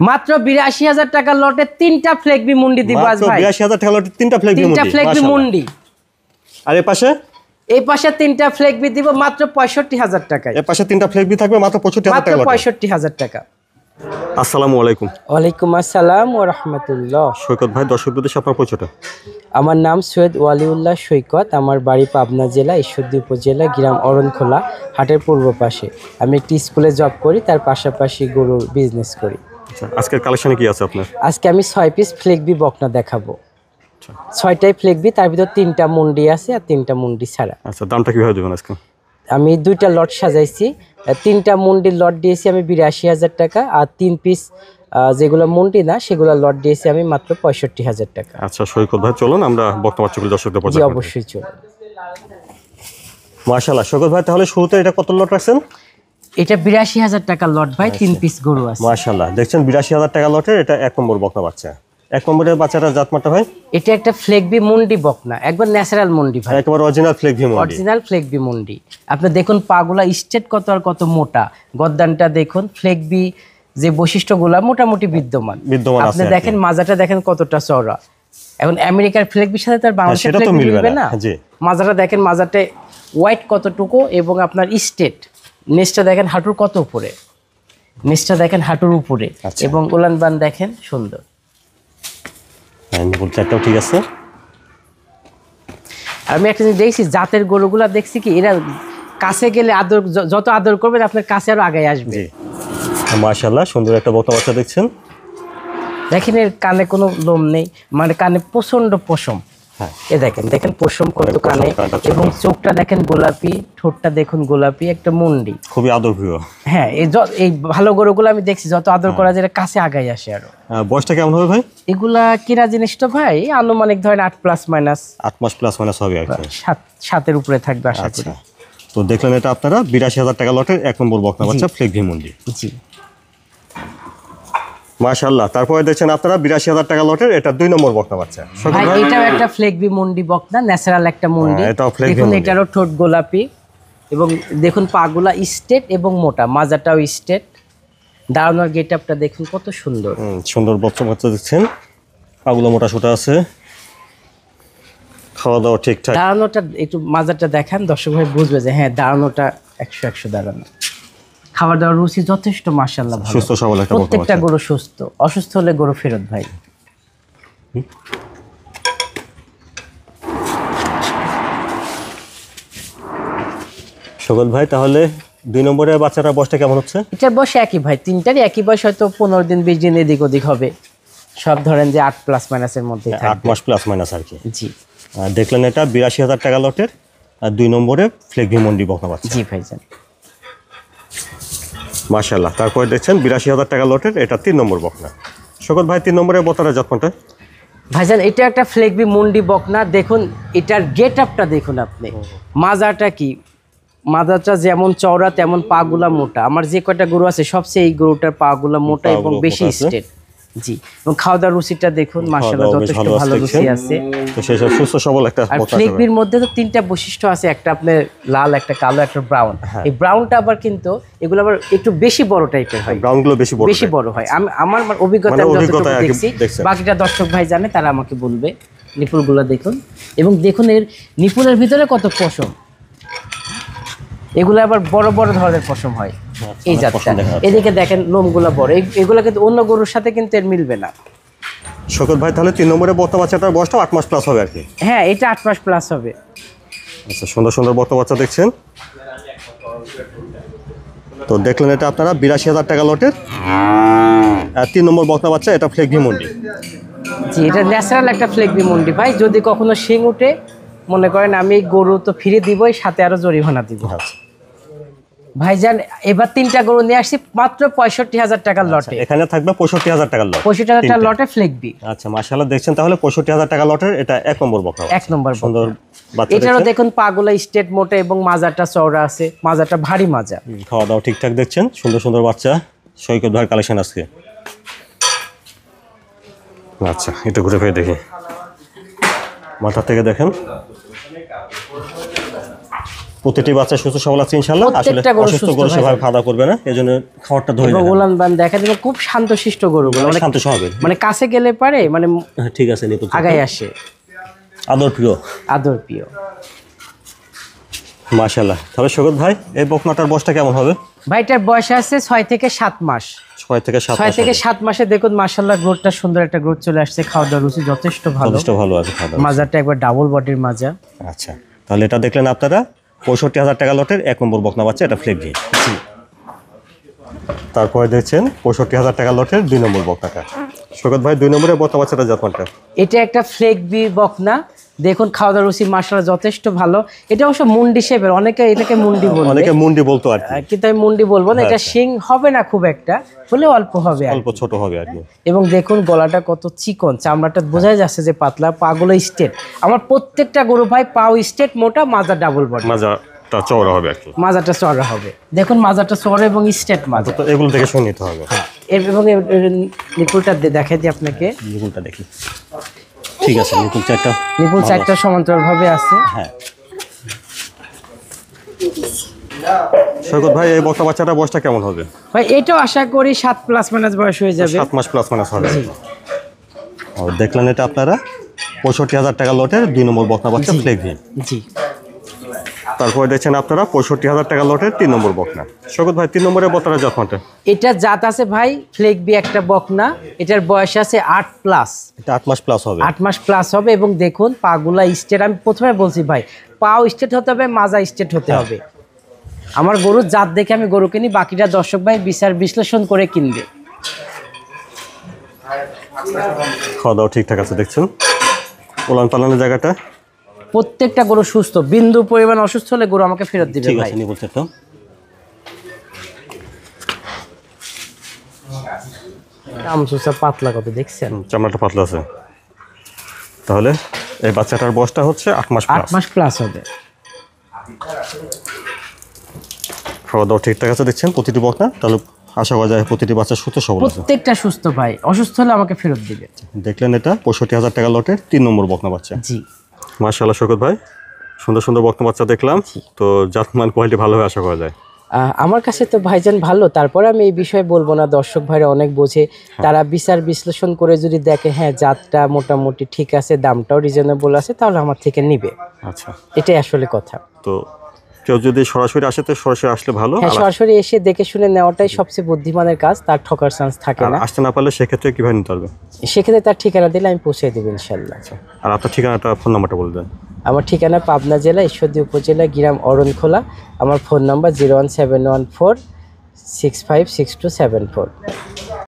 মাত্র ৮২,০০০ টাকার লটে 3টা ফ্লেগবি মুন্ডি দিব আজ ভাই। ৮২,০০০ টাকার লটে 3টা ফ্লেগবি মুন্ডি। 3টা ফ্লেগবি মুন্ডি। আর এই পাশে 3টা ফ্লেগবি দিব মাত্র ৬৫,০০০ টাকায়। এই পাশে 3টা ফ্লেগবি থাকবে মাত্র ৬৫,০০০ টাকা লটে। ৬৫,০০০ টাকা। আসসালামু আলাইকুম। ওয়ালাইকুম আসসালাম ওয়া রাহমাতুল্লাহ। সৈকত ভাই, দর্শকদের সাথে আপনার পরিচয়টা। আমার নাম সৈয়দ ওয়ালিউল্লাহ সৈকত। আমার বাড়ি পাবনা জেলা ঈশ্বরদী উপজেলা, গ্রাম অরণখোলা, হাটের পূর্ব পাশে। আমি একটি স্কুলে জব করি, তার পাশাপাশি গরুর বিজনেস করি। আচ্ছা, আজকের কালেকশনে কি আছে আপনার? আজকে আমি 6 পিস ফ্লেগবি বকনা দেখাবো। 6টাই ফ্লেগবি, তার ভিতর 3টা মুন্ডি আছে আর 3টা মুন্ডি ছাড়া। আচ্ছা, দামটা কিভাবে দেবেন আজকে? আমি 2টা লট সাজাইছি। 3টা মুন্ডির লট দিয়েছি আমি ৮২,০০০ টাকা, আর 3 পিস যেগুলো মুন্ডি না সেগুলো লট দিয়েছি আমি মাত্র ৬৫,০০০ টাকা। আচ্ছা সৈকত ভাই, চলুন আমরা বর্তমান চুল দর্শকদের জি পরিচয়। অবশ্যই চলুন। মাশাআল্লাহ সৈকত ভাই, তাহলে শুরুতে এটা কত লট রাখছেন? এটা ৮২,০০০ টাকার লট ভাই, 3 পিস গরু আছে। মাশাআল্লাহ, দেখছেন ৮২,০০০ টাকা লটের এটা 1 নম্বর বকনা বাচ্চা। 1 নম্বরের বাচ্চাটা জাতমানটা ভাই? এটা একটা ফ্লেগবি মুন্ডি বকনা, একবার ন্যাচারাল মুন্ডি ভাই, একবার অরিজিনাল ফ্লেগবি মুন্ডি। অরিজিনাল ফ্লেগবি মুন্ডি। আপনি দেখুন পাগুলা স্ট্রেট কত আর কত মোটা, গদ্দানটা দেখুন, ফ্লেগবি যে বৈশিষ্ট্যগুলা মোটামুটি বিদ্যমান আপনি দেখেন, মাজাটা দেখেন কতটা চওড়া। এখন আমেরিকার ফ্লেগবির সাথে তার বাংলাদেশের ফ্লেগবি মিলবে না। মাজাটা দেখেন, মাজাটা ওয়াইট কতটুকু এবং আপনার স্ট্রেট। নেসটা দেখেন হাঁটুর কত উপরে, নেসটা দেখেন হাঁটুর উপরে, এবং উলান বান দেখেন সুন্দর। ঠিক আছে। আমি একটা জিনিস দেখছি, জাতের গরুগুলা দেখছি কি এরা কাছে গেলে আদর, যত আদর করবেন আপনার কাছে আরো আগে আসবে। মাশাআল্লাহ, সুন্দর একটা বকনা বাচ্চা দেখছেন। দেখেন এর কানে কোনো লোম নেই, মানে কানে প্রচন্ড পশম। এ দেখেন, দেখেন পশম কত কানে, এবং চোখটা দেখেন গোলাপি, ঠোঁটটা দেখুন গোলাপি, একটা মুন্ডি খুবই আদরপ্রিয়। হ্যাঁ, এই ভালো গরুগুলো আমি দেখছি যত আদর করা যায় কাছে আগাই আসে আরো। বয়সটা কেমন হবে ভাই? এগুলা কিনা জিনিস তো ভাই আনুমানিক ধরেন 8 প্লাস মাইনাস 8 মাস প্লাস মাইনাস হবে আর কি, 7-এর উপরে থাকবে আশা করি। তো দেখলেন এটা আপনারা ৮২,০০০ টাকা লটের 1 নম্বর বকনা বাচ্চা ফ্লেগবি মুন্ডি। জি মাশাআল্লাহ। তারপরে দেখছেন আপনারা ৮২,০০০ টাকা লটের এটা 2 নম্বর বকনা বাচ্চা। ভাই এটাও একটা ফ্লেগবি মুন্ডি বকনা, ন্যাচারাল একটা মুন্ডি। দেখুন এটারও ঠোঁট গোলাপি, এবং দেখুন পাগুলা স্ট্রেট এবং মোটা, মাজাটাও স্ট্রেট। দাঁড়ানোর গেটআপটা দেখুন কত সুন্দর, সুন্দর বকনা বাচ্চা দেখছেন। পাগুলা মোটা সোটা আছে, খাওয়া দাওয়া ঠিকঠাক। দাঁড়ানোটা একটু মাজাটা দেখান, দর্শক ভাই বুঝবে যে হ্যাঁ দাঁড়ানোটা 100 দাঁড়ানো। খাবার দাবার রুচি যথেষ্ট মাশাআল্লাহ ভালো, সুস্থ সবল একটা বকনা বাচ্চা। প্রত্যেকটা গরু সুস্থ, অসুস্থ হলে গরু ফেরত ভাই। সৈকত ভাই, তাহলে 2 নম্বরের বাচ্চাটার বয়সটা কেমন হচ্ছে? এটার বয়স একই ভাই, 3টারই একই বয়স, হয়তো 15 দিন 20 দিন এদিক ওদিক হবে। সব ধরেন যে 8 প্লাস মাইনাসের মধ্যে থাকবে, 8 মাস প্লাস মাইনাস আর কি। জি দেখলেন এটা ৮২,০০০ টাকা লটের 2 নম্বরে ফ্লেগবি মুন্ডি বকনা বাচ্চা। জি ভাইজান মাশাআল্লাহ। তারপরে দেখছেন ৮২,০০০ টাকা লটের এটা 3 নম্বর বকনা। সৈকত ভাই, 3 নম্বরের বকনার জাতমানটা? ভাইজান এটা একটা ফ্লেগবি মুন্ডি বকনা। দেখুন এটার গেটআপটা দেখুন আপনি, মাজাটা কি, মাজাটা যেমন চওড়া তেমন পাগুলা মোটা। আমার যে কয়টা গরু আছে সবচেয়ে এই গরুটার পাগুলা মোটা এবং বেশি স্ট্রেট। জি, এবং খাওয়া দাওয়ার রুচিটা দেখুন মাশাআল্লাহ যথেষ্ট ভালো রুচি আছে। তো সেসব সুস্থ সবল একটা আর ফ্লেগবির মধ্যে তো 3টা বৈশিষ্ট্য আছে, একটা আপনার লাল, একটা কালো, একটা ব্রাউন। এই ব্রাউনটা আবার কিন্তু এগুলো আবার একটু বেশি বড় টাইপের হয়, ব্রাউনগুলো বেশি বড় হয়। আমার অভিজ্ঞতা যতটুকু দেখছি, বাকিটা দর্শক ভাই জানে, তারা আমাকে বলবে। নিপুলগুলো দেখুন, এবং দেখুন এর নিপুলের ভিতরে কত পশম। এগুলো আবার বড় বড় ধরনের পশম হয় এই জাতটা। এদিকে দেখেন লোমগুলো বড়, এগুলো কিন্তু অন্য গরুর সাথে কিন্তু এর মিলবে না। সৈকত ভাই, তাহলে 3 নম্বরের বকনা বাচ্চাটার বয়সটা 8 মাস প্লাস হবে আর কি? হ্যাঁ, এটা 8 মাস প্লাস হবে। আচ্ছা, সুন্দর সুন্দর বকনা বাচ্চা দেখছেন। তো দেখলেন এটা আপনারা ৮২,০০০ টাকা লটের 3 নম্বর বকনা বাচ্চা, এটা ফ্লেগবি মুন্ডি। জি, এটা ন্যাচারাল একটা ফ্লেগবি মুন্ডি ভাই। যদি কখনো শিং উঠে মনে করেন আমি গরু তো ফিরে দিবই, সাথে আরো জরিমানা দিব। ভাইজান এবার 3টা গরু নিয়ে আসছি মাত্র ৬৫,০০০ টাকার লটে। এখানে থাকবে ৬৫,০০০ টাকার লট, ৬৫,০০০ টাকার লটে ফ্লেগবি। আচ্ছা মাশাআল্লাহ, দেখছেন তাহলে ৬৫,০০০ টাকা লটের এটা 1 নম্বর বকনা, 1 নম্বর সুন্দর বাচ্চা। এটারও দেখুন পাগুলা স্ট্রেট মোটা এবং মাজাটা চওড়া আছে, মাজাটা ভারী মাজা। খাওয়া দাওয়া ঠিকঠাক দেখছেন, সুন্দর সুন্দর বাচ্চা। সৈকত ভাইয়ের কালেকশন আজকে। আচ্ছা, একটু ঘুরে ফিরে দেখি, মাথা থেকে দেখেন। প্রতিটি বাচ্চা সুস্থ সবল আছে ইনশাআল্লাহ। আসলে প্রত্যেকটা গরু অসুস্থ সুস্থ গরু ভাই। সেভাবে খাওয়া দাওয়া করবে না, এজন্য খাবারটা ধরে এবং রাখেন। উলান বান দেখা যাবে খুব শান্তশিষ্ট গরুগুলো, মানে শান্ত স্বভাবের। মানে কাছে গেলে পারে মানে হ্যাঁ, ঠিক আছে নিপুল আগায় আসে, আদর প্রিয় আদর প্রিয়। মাশাআল্লাহ। তবে শওকত ভাই এই বকনাটার বয়সটা কেমন হবে? ভাইটার বয়স আছে 6 থেকে 7 মাস। 6 থেকে 7 6 মাস থেকে হবে। 7 মাসে দেখুন মাশাআল্লাহ গ্রোথটা সুন্দর একটা গ্রোথ চলে আসছে, খাওয়া দাওয়ার রুচি যথেষ্ট ভালো, যথেষ্ট ভালো আছে খাওয়া দাওয়া। মাজারটা একবার ডাবল বডির মাজা। আচ্ছা, তাহলে এটা দেখলেন আপনারা 65,000 টাকা লটের 1 নম্বর বকনা বাচ্চা, এটা ফ্লেক ভি। তারপরে দেখছেন 65,000 টাকা লটের 2 নম্বর বকনাটা। শওকত ভাই 2 নম্বরের বকনা বাচ্চাটা জাতমানটা? এটা একটা ফ্লেক বি বকনা, দেখুন খাওয়া দাওয়ার রুচি মাশাআল্লাহ যথেষ্ট ভালো। এটা অবশ্য মুন্ডি শেপের, অনেকে এটাকে মুন্ডি বলে, অনেকে মুন্ডি বলতো আর কি, কিন্তু আমি মুন্ডি বলবো না। এটা শিং হবে না খুব একটা, হলে অল্প হবে আর কি। অল্প ছোট হবে আর কি। এবং দেখুন গলাটা কত চিকন, চামড়াটা বোঝাই যাচ্ছে যে পাতলা, পাগুলো স্ট্রেট। আমার প্রত্যেকটা গরু ভাই পাও স্ট্রেট, মোটা, মাজা ডাবল বডি, মাজাটা চওড়া হবে আর কি। মাজাটা চড়া হবে। দেখুন মাজাটা চড়া এবং স্ট্রেট মাজা। তো এগুলো থেকে শুনে নিতে হবে। এবং নিপুলটা দেখাই দিই আপনাকে, নিপুলটা দেখি। ঠিক আছে, নিপুল চারটা, নিপুল চারটা সমান্তরাল ভাবে আছে। হ্যাঁ। শওকত ভাই এই বকনা বাচ্চাটার বয়সটা কেমন হবে? ভাই এটাও আশা করি 7+ বয়স হয়ে যাবে। 7 মাস প্লাস মাইনাস হবে। ও দেখলেন এটা আপনারা 65,000 টাকা লটের 2 নম্বর বকনা বাচ্চা ফ্লেক ভি। জি। তারপরে দেখছেন আপনারা 65,000 টাকা লটের 3 নম্বর বকনা। শওকত ভাই 3 নম্বরের বকনাটা জাতমানটা? এটা জাত আছে ভাই ফ্লেক বি একটা বকনা, এটার বয়স আছে 8+। এটা 8 মাস প্লাস হবে। 8 মাস প্লাস হবে। এবং দেখুন পাগুলা স্ট্রেট, আমি প্রথমে বলছি ভাই পাও স্ট্রেট হতে হবে, মাজা স্ট্রেট হতে হবে। আমার গরুর জাত দেখে আমি গরু কিনি, বাকিটা দর্শক ভাই বিচার বিশ্লেষণ করে কিনবে। খাওয়া দাওয়া ঠিকঠাক আছে দেখছেন, উলান পালানের জায়গাটা প্রত্যেকটা গরু সুস্থ, বিন্দু পরিমাণ অসুস্থ হলে গরু আমাকে ফেরত দিবে ঠিক ভাই। আছে। নিপুল চারটা আমসুসা পাতলা কত দেখছেন, চামড়াটা পাতলা আছে। তাহলে এই বাচ্চাটার বয়সটা হচ্ছে 8 মাস 8 প্লাস। মাস প্লাস হবে। খাওয়া দাওয়া ঠিকঠাক আছে দেখছেন প্রতিটি বকনা, তাহলে আশা করা যায় প্রতিটি বাচ্চা সুস্থ সবল আছে। প্রত্যেকটা সুস্থ ভাই, অসুস্থ হলে আমাকে ফেরত দিবে। দেখলেন এটা 65,000 টাকা লটের 3 নম্বর বকনা বাচ্চা। জি। মাশাআল্লাহ শওকত ভাই, সুন্দর সুন্দর বকনা বাচ্চা দেখলাম, তো জাতমান কোয়ালিটি ভালো হবে আশা করা যায়। আমার কাছে তো ভাইজান ভালো, তারপরে আমি এই বিষয়ে বলবো না, দর্শক ভাইরা অনেক বোঝে, তারা বিচার বিশ্লেষণ করে যদি দেখে হ্যাঁ জাতটা মোটামুটি ঠিক আছে, দামটাও রিজনেবল আছে, তাহলে আমার থেকে নিবে। আচ্ছা, এটাই আসলে কথা। তো কেউ যদি সরাসরি আসে তো সরাসরি আসলে ভালো, হ্যাঁ, সরাসরি এসে দেখে শুনে নেওয়াটাই সবচেয়ে বুদ্ধিমানের কাজ, তার ঠকার চান্স থাকে আর না। আসতে না পারলে সেক্ষেত্রে কিভাবে নিতে পারবে? সেক্ষেত্রে তার ঠিকানা দিলে আমি পৌঁছে দেবো ইনশাল্লাহ। আর আপনার ঠিকানাটা, ফোন নাম্বারটা বলে দেন। আমার ঠিকানা পাবনা জেলা ঈশ্বরদী উপজেলা গ্রাম অরণখোলা। আমার ফোন নাম্বার 01714656274।